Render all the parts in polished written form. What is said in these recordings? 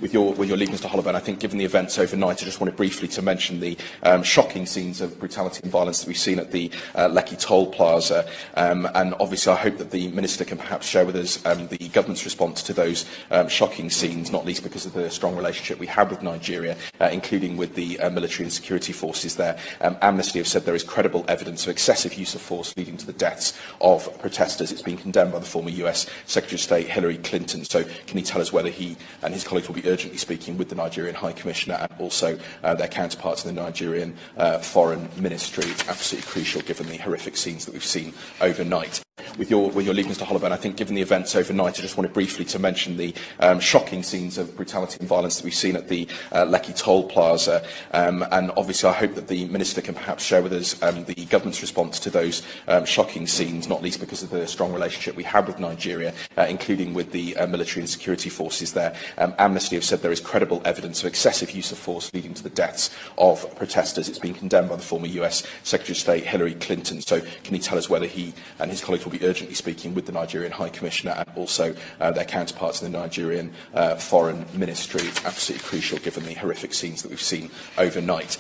With your leave, Mr. Holloway, I think given the events overnight, I just wanted briefly to mention the shocking scenes of brutality and violence that we've seen at the Lekki toll plaza. And obviously I hope that the Minister can perhaps share with us the government's response to those shocking scenes, not least because of the strong relationship we have with Nigeria, including with the military and security forces there. Amnesty have said there is credible evidence of excessive use of force leading to the deaths of protesters. It's been condemned by the former US Secretary of State Hillary Clinton. So can he tell us whether he and his colleagues will be urgently speaking with the Nigerian High Commissioner and also their counterparts in the Nigerian Foreign Ministry? It's absolutely crucial given the horrific scenes that we've seen overnight. With your leave, Mr. Holloway, I think given the events overnight, I just wanted briefly to mention the shocking scenes of brutality and violence that we've seen at the Lekki toll plaza. And obviously I hope that the Minister can perhaps share with us the government's response to those shocking scenes, not least because of the strong relationship we have with Nigeria, including with the military and security forces there. Amnesty have said there is credible evidence of excessive use of force leading to the deaths of protesters. It's been condemned by the former US Secretary of State Hillary Clinton. So can he tell us whether he and his colleagues will be urgently speaking with the Nigerian High Commissioner and also their counterparts in the Nigerian Foreign Ministry? It's absolutely crucial given the horrific scenes that we've seen overnight.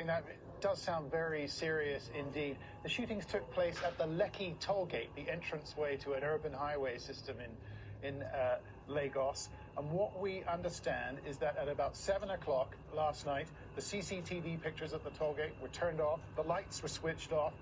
That does sound very serious indeed. The shootings took place at the Lekki tollgate, the entranceway to an urban highway system in Lagos. And what we understand is that at about 7 o'clock last night, the CCTV pictures at the tollgate were turned off, the lights were switched off,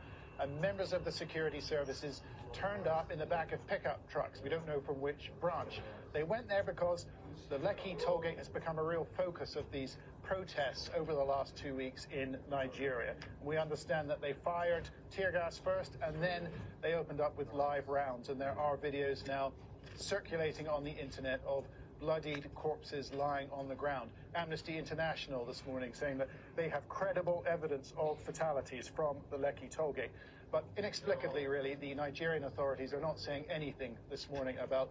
and members of the security services turned up in the back of pickup trucks. We don't know from which branch. They went there because the Lekki tollgate has become a real focus of these protests over the last 2 weeks in Nigeria. We understand that they fired tear gas first and then they opened up with live rounds, and there are videos now circulating on the internet of bloodied corpses lying on the ground. Amnesty International this morning saying that they have credible evidence of fatalities from the Lekki tollgate. But inexplicably, really, the Nigerian authorities are not saying anything this morning about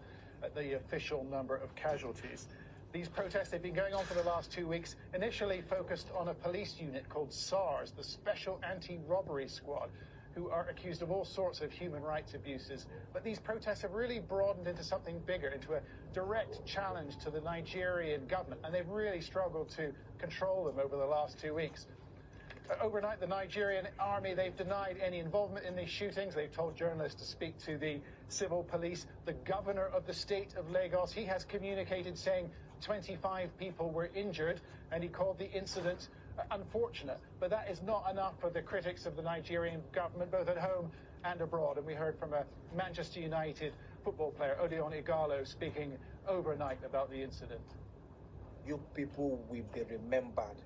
the official number of casualties. These protests, they've been going on for the last 2 weeks, initially focused on a police unit called SARS, the Special Anti-Robbery Squad, who are accused of all sorts of human rights abuses. But these protests have really broadened into something bigger, into a direct challenge to the Nigerian government, and they've really struggled to control them over the last 2 weeks. Overnight, the Nigerian army, they've denied any involvement in these shootings. They've told journalists to speak to the civil police. The governor of the state of Lagos, he has communicated saying 25 people were injured, and he called the incident unfortunate. But that is not enough for the critics of the Nigerian government, both at home and abroad. And we heard from a Manchester United football player, Odion Igalo, speaking overnight about the incident. You people will be remembered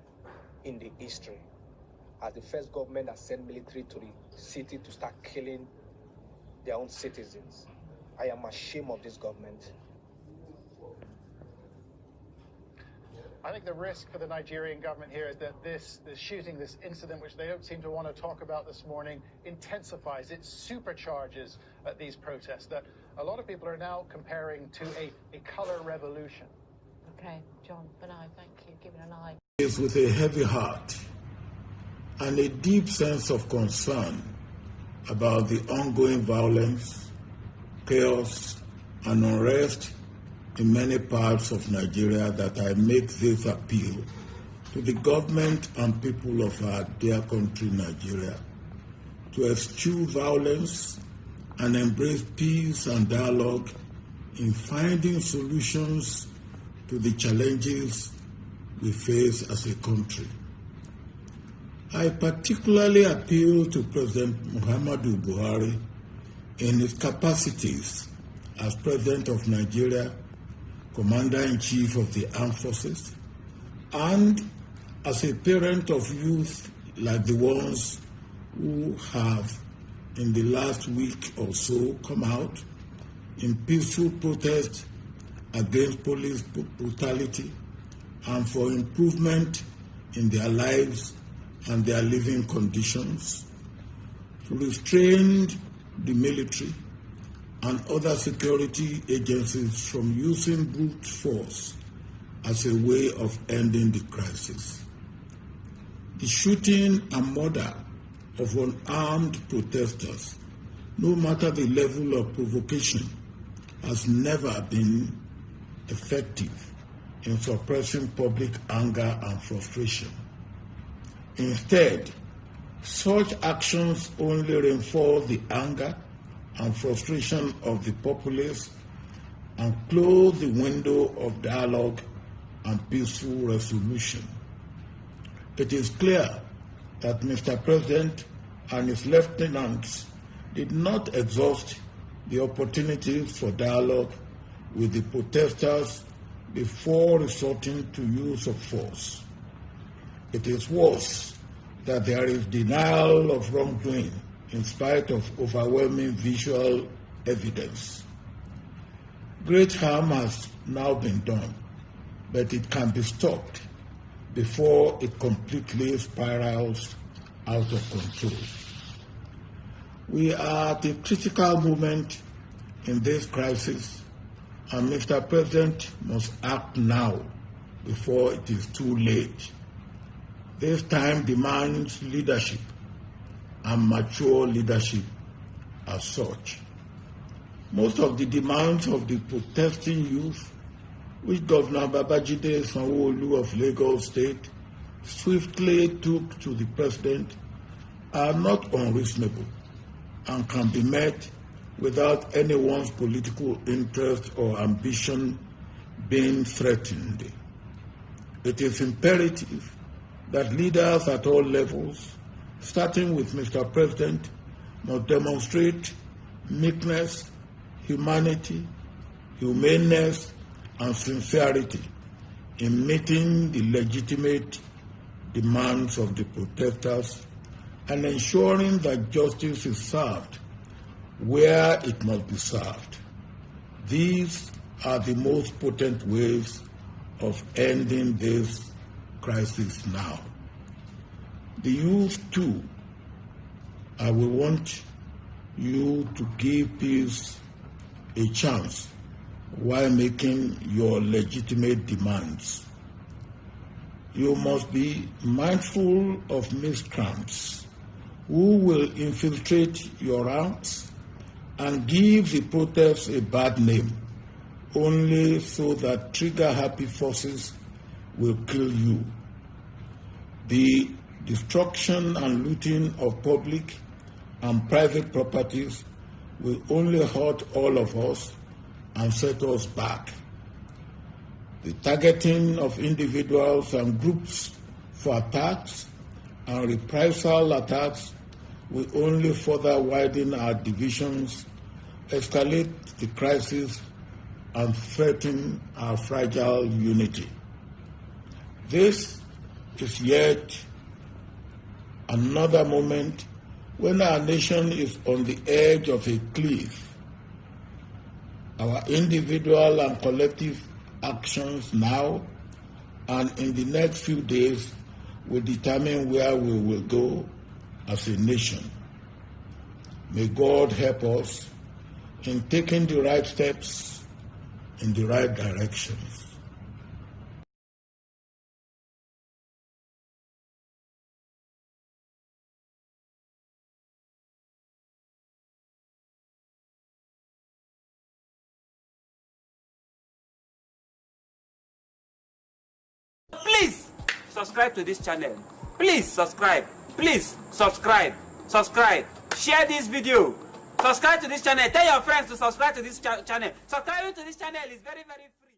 in the history as the first government that sent military to the city to start killing their own citizens. I am ashamed of this government. I think the risk for the Nigerian government here is that this shooting, this incident, which they don't seem to want to talk about this morning, intensifies, it supercharges these protests that a lot of people are now comparing to a colour revolution. Okay, John, Benai, thank you. Give it an eye. It's with a heavy heart and a deep sense of concern about the ongoing violence, chaos, and unrest in many parts of Nigeria that I make this appeal to the government and people of our dear country, Nigeria, to eschew violence and embrace peace and dialogue in finding solutions to the challenges we face as a country. I particularly appeal to President Muhammadu Buhari in his capacities as President of Nigeria, Commander-in-Chief of the Armed Forces, and as a parent of youth like the ones who have in the last week or so come out in peaceful protest against police brutality and for improvement in their lives and their living conditions, to restrain the military and other security agencies from using brute force as a way of ending the crisis. The shooting and murder of unarmed protesters no matter the level of provocation, has never been effective in suppressing public anger and frustration. Instead, such actions only reinforce the anger and frustration of the populace and close the window of dialogue and peaceful resolution. It is clear that Mr. President and his lieutenants did not exhaust the opportunities for dialogue with the protesters before resorting to use of force. It is worse that there is denial of wrongdoing in spite of overwhelming visual evidence. Great harm has now been done, but it can be stopped before it completely spirals out of control. We are at a critical moment in this crisis, and Mr. President must act now before it is too late. This time demands leadership and mature leadership as such. Most of the demands of the protesting youth, which Governor Babajide Sanwo-Olu of Lagos State swiftly took to the President, are not unreasonable and can be met without anyone's political interest or ambition being threatened. It is imperative that leaders at all levels, starting with Mr. President, must demonstrate meekness, humanity, humaneness, and sincerity in meeting the legitimate demands of the protesters and ensuring that justice is served where it must be served. These are the most potent ways of ending this crisis now. The youth too, I will want you to give peace a chance while making your legitimate demands. You must be mindful of miscreants who will infiltrate your ranks and give the protests a bad name, only so that trigger-happy forces will kill you. The destruction and looting of public and private properties will only hurt all of us and set us back. The targeting of individuals and groups for attacks and reprisal attacks will only further widen our divisions, escalate the crisis, and threaten our fragile unity. This is yet another moment when our nation is on the edge of a cliff. Our individual and collective actions now and in the next few days will determine where we will go as a nation. May God help us in taking the right steps in the right directions. Please subscribe to this channel. Please subscribe. Please subscribe. Subscribe. Share this video. Subscribe to this channel. Tell your friends to subscribe to this channel. Subscribing to this channel is very, very free.